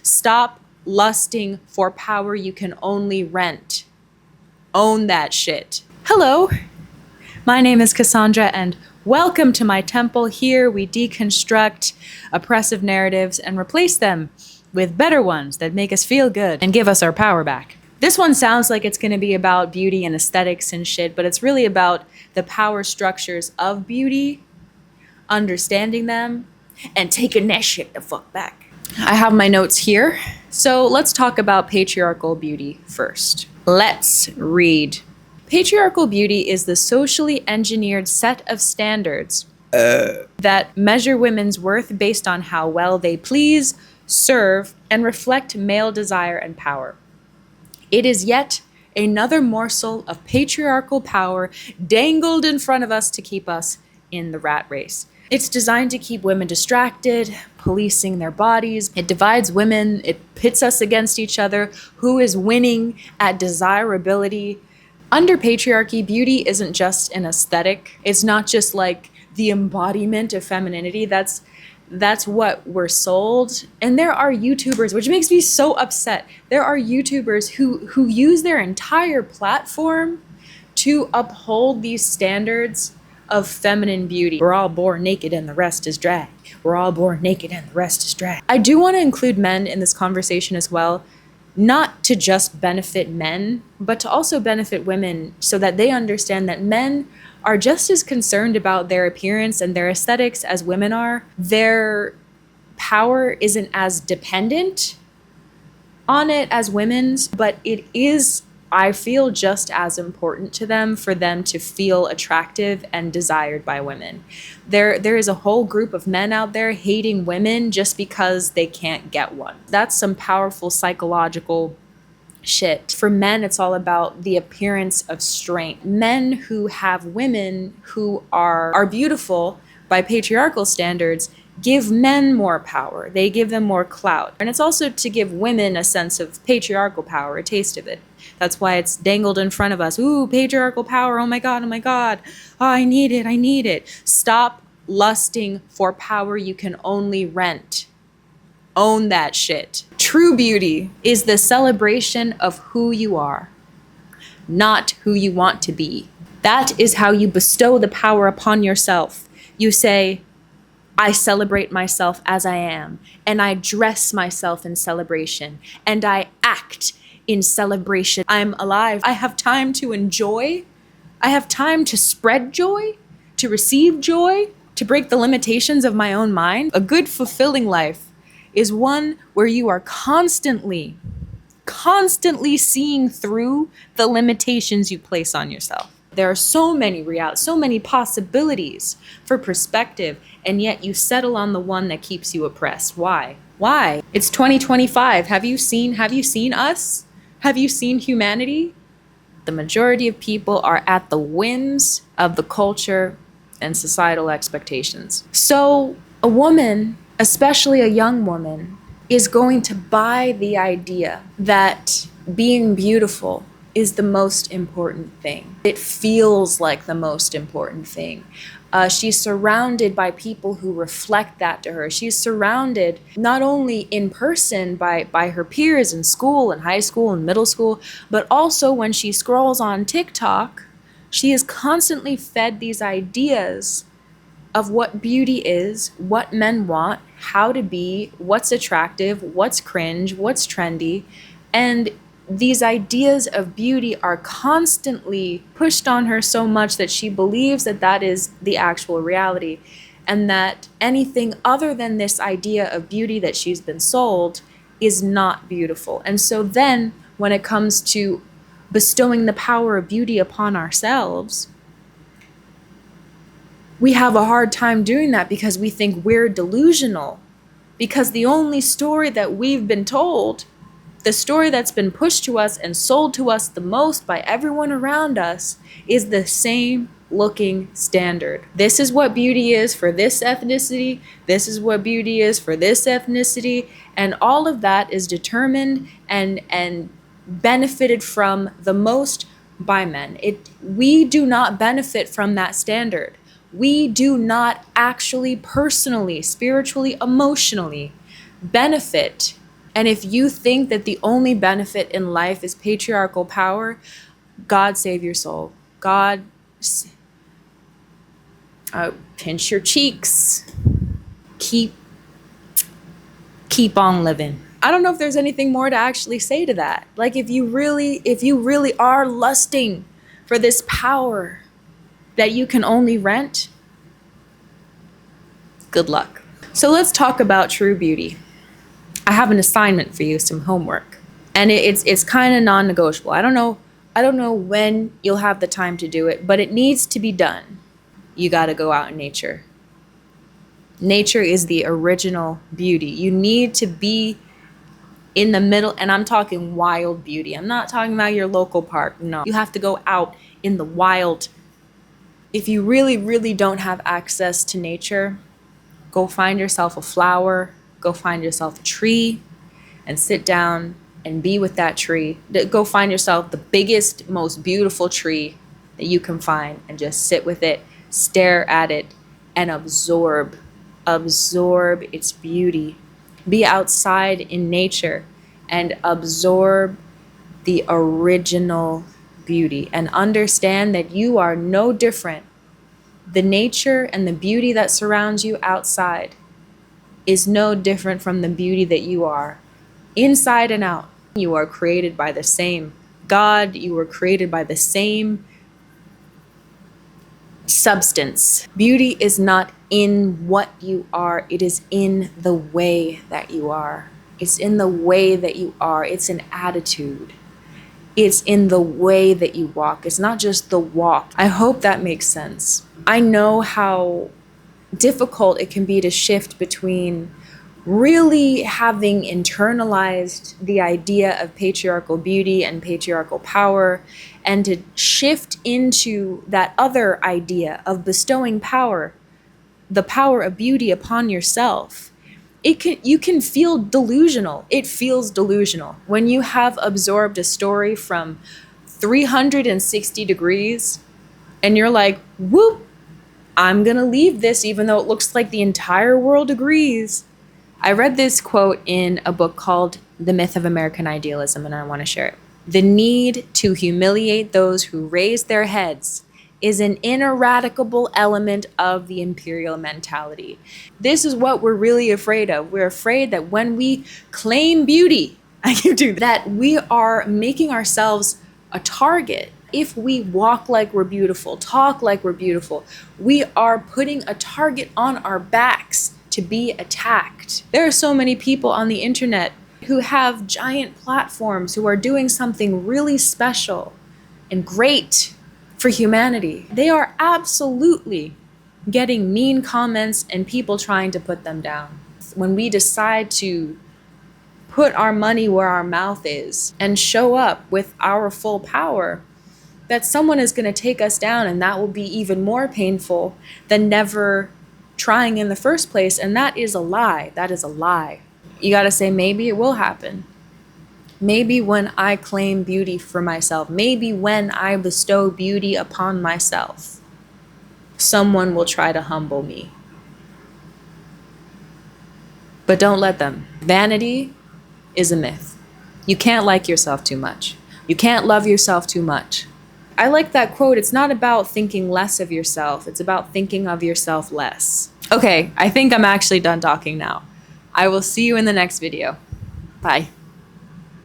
Stop lusting for power you can only rent. Own that shit. Hello, my name is Cassandra, and welcome to my temple. Here we deconstruct oppressive narratives and replace them with better ones that make us feel good and give us our power back. This one sounds like it's going to be about beauty and aesthetics and shit, but it's really about the power structures of beauty, understanding them, and taking that shit the fuck back. I have my notes here, so let's talk about patriarchal beauty first. Let's read. Patriarchal beauty is the socially engineered set of standards that measure women's worth based on how well they please, serve, and reflect male desire and power. It is yet another morsel of patriarchal power dangled in front of us to keep us in the rat race. It's designed to keep women distracted, policing their bodies. It divides women. It pits us against each other. Who is winning at desirability? Under patriarchy, beauty isn't just an aesthetic. It's not just like the embodiment of femininity. That's what we're sold. And there are YouTubers, which makes me so upset. There are YouTubers who use their entire platform to uphold these standards of feminine beauty. We're all born naked and the rest is drag. We're all born naked and the rest is drag. I do want to include men in this conversation as well. Not to just benefit men, but to also benefit women so that they understand that men are just as concerned about their appearance and their aesthetics as women are. Their power isn't as dependent on it as women's, but it is, I feel, just as important to them for them to feel attractive and desired by women. There is a whole group of men out there hating women just because they can't get one. That's some powerful psychological shit. For men, it's all about the appearance of strength. Men who have women who are beautiful by patriarchal standards give men more power. They give them more clout. And it's also to give women a sense of patriarchal power, a taste of it. That's why it's dangled in front of us. Ooh, patriarchal power. Oh my God, oh my God. Oh, I need it, I need it. Stop lusting for power you can only rent. Own that shit. True beauty is the celebration of who you are, not who you want to be. That is how you bestow the power upon yourself. You say, I celebrate myself as I am, and I dress myself in celebration, and I act in celebration. I'm alive. I have time to enjoy. I have time to spread joy, to receive joy, to break the limitations of my own mind. A good, fulfilling life is one where you are constantly seeing through the limitations you place on yourself. There are so many possibilities for perspective, and yet you settle on the one that keeps you oppressed. Why? Why? It's 2025. Have you seen us? Have you seen humanity? The majority of people are at the whims of the culture and societal expectations. So a woman, especially a young woman, is going to buy the idea that being beautiful is the most important thing. It feels like the most important thing. She's surrounded by people who reflect that to her. She's surrounded not only in person by her peers in school and high school and middle school, but also when she scrolls on TikTok, she is constantly fed these ideas of what beauty is, what men want, how to be, what's attractive, what's cringe, what's trendy. And these ideas of beauty are constantly pushed on her so much that she believes that that is the actual reality, and that anything other than this idea of beauty that she's been sold is not beautiful. And so then when it comes to bestowing the power of beauty upon ourselves, we have a hard time doing that because we think we're delusional, because the only story that we've been told, the story that's been pushed to us and sold to us the most by everyone around us, is the same looking standard. This is what beauty is for this ethnicity. This is what beauty is for this ethnicity. And all of that is determined and benefited from the most by men. We do not benefit from that standard. We do not actually personally, spiritually, emotionally benefit And if you think that the only benefit in life is patriarchal power, God save your soul. God, pinch your cheeks. Keep on living. I don't know if there's anything more to actually say to that. Like, if you really are lusting for this power that you can only rent, good luck. So let's talk about true beauty. I have an assignment for you, some homework. And it's kind of non-negotiable. I don't know when you'll have the time to do it, but it needs to be done. You got to go out in nature. Nature is the original beauty. You need to be in the middle, and I'm talking wild beauty. I'm not talking about your local park. No, you have to go out in the wild. If you really, really don't have access to nature, go find yourself a flower, go find yourself a tree, and sit down and be with that tree. Go find yourself the biggest, most beautiful tree that you can find and just sit with it, stare at it, and absorb its beauty. Be outside in nature and absorb the original beauty and understand that you are no different. The nature and the beauty that surrounds you outside is no different from the beauty that you are inside and out. You are created by the same God. You were created by the same substance. Beauty is not in what you are, it is in the way that you are. It's in the way that you are. It's an attitude. It's in the way that you walk. It's not just the walk. I hope that makes sense. I know how difficult it can be to shift between really having internalized the idea of patriarchal beauty and patriarchal power, and to shift into that other idea of bestowing power, the power of beauty upon yourself. You can feel delusional. It feels delusional when you have absorbed a story from 360 degrees and you're like, whoop, I'm gonna leave this even though it looks like the entire world agrees. I read this quote in a book called The Myth of American Idealism, and I want to share it. The need to humiliate those who raise their heads is an ineradicable element of the imperial mentality. This is what we're really afraid of. We're afraid that when we claim beauty, that we are making ourselves a target. If we walk like we're beautiful, talk like we're beautiful, we are putting a target on our backs to be attacked. There are so many people on the internet who have giant platforms who are doing something really special and great for humanity. They are absolutely getting mean comments and people trying to put them down. When we decide to put our money where our mouth is and show up with our full power, that someone is going to take us down, and that will be even more painful than never trying in the first place. And that is a lie. That is a lie. You got to say, maybe it will happen. Maybe when I claim beauty for myself, maybe when I bestow beauty upon myself, someone will try to humble me. But don't let them. Vanity is a myth. You can't like yourself too much. You can't love yourself too much. I like that quote. It's not about thinking less of yourself. It's about thinking of yourself less. Okay, I think I'm actually done talking now. I will see you in the next video. Bye.